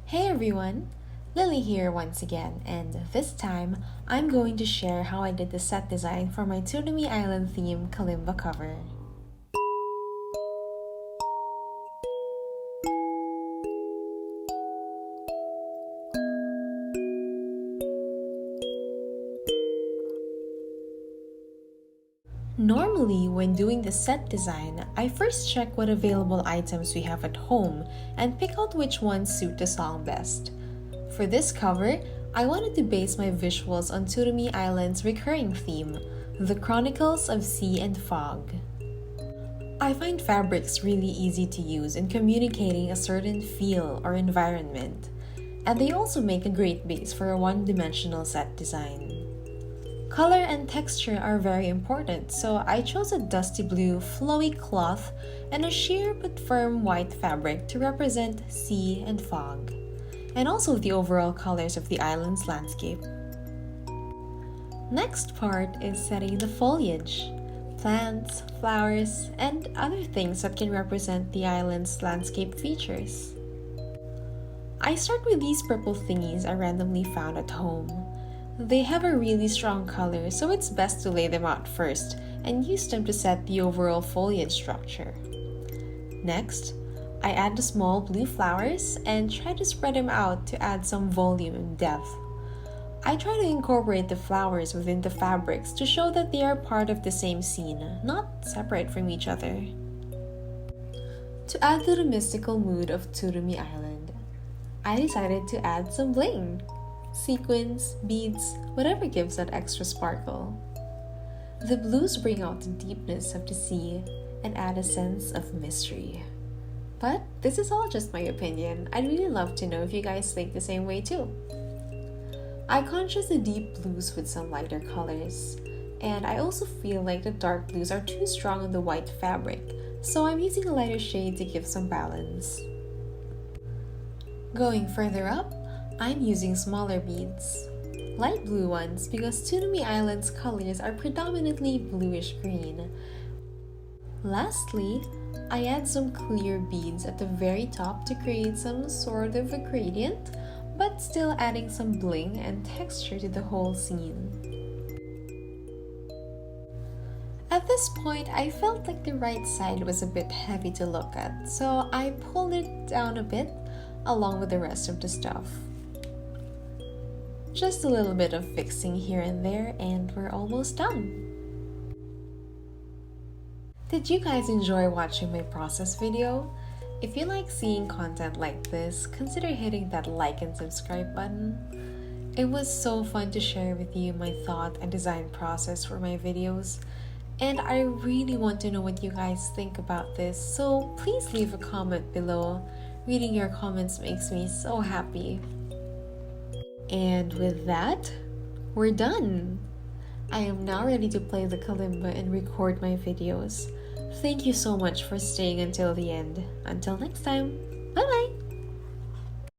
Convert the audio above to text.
Hey everyone! Lily here once again, and this time I'm going to share how I did the set design for my Tsurumi Island Theme Kalimba cover. Normally, when doing the set design, I first check what available items we have at home and pick out which ones suit the song best. For this cover, I wanted to base my visuals on Tsurumi Island's recurring theme, the Chronicles of Sea and Fog. I find fabrics really easy to use in communicating a certain feel or environment, and they also make a great base for a one-dimensional set design. Color and texture are very important, so I chose a dusty blue, flowy cloth and a sheer but firm white fabric to represent sea and fog, and also the overall colors of the island's landscape. Next part is setting the foliage, plants, flowers, and other things that can represent the island's landscape features. I start with these purple thingies I randomly found at home. They have a really strong color, so it's best to lay them out first and use them to set the overall foliage structure. Next, I add the small blue flowers and try to spread them out to add some volume and depth. I try to incorporate the flowers within the fabrics to show that they are part of the same scene, not separate from each other. To add to the mystical mood of Tsurumi Island, I decided to add some bling. Sequins, beads, whatever gives that extra sparkle. The blues bring out the deepness of the sea and add a sense of mystery. But this is all just my opinion. I'd really love to know if you guys think the same way too. I contrast the deep blues with some lighter colors, and I also feel like the dark blues are too strong on the white fabric, so I'm using a lighter shade to give some balance. Going further up, I'm using smaller beads, light blue ones because Tsurumi Island's colors are predominantly bluish green. Lastly, I add some clear beads at the very top to create some sort of a gradient, but still adding some bling and texture to the whole scene. At this point, I felt like the right side was a bit heavy to look at, so I pulled it down a bit along with the rest of the stuff. Just a little bit of fixing here and there and we're almost done. Did you guys enjoy watching my process video? If you like seeing content like this, consider hitting that like and subscribe button. It was so fun to share with you my thought and design process for my videos, and I really want to know what you guys think about this, so please leave a comment below. Reading your comments makes me so happy. And with that, we're done! I am now ready to play the kalimba and record my videos. Thank you so much for staying until the end. Until next time!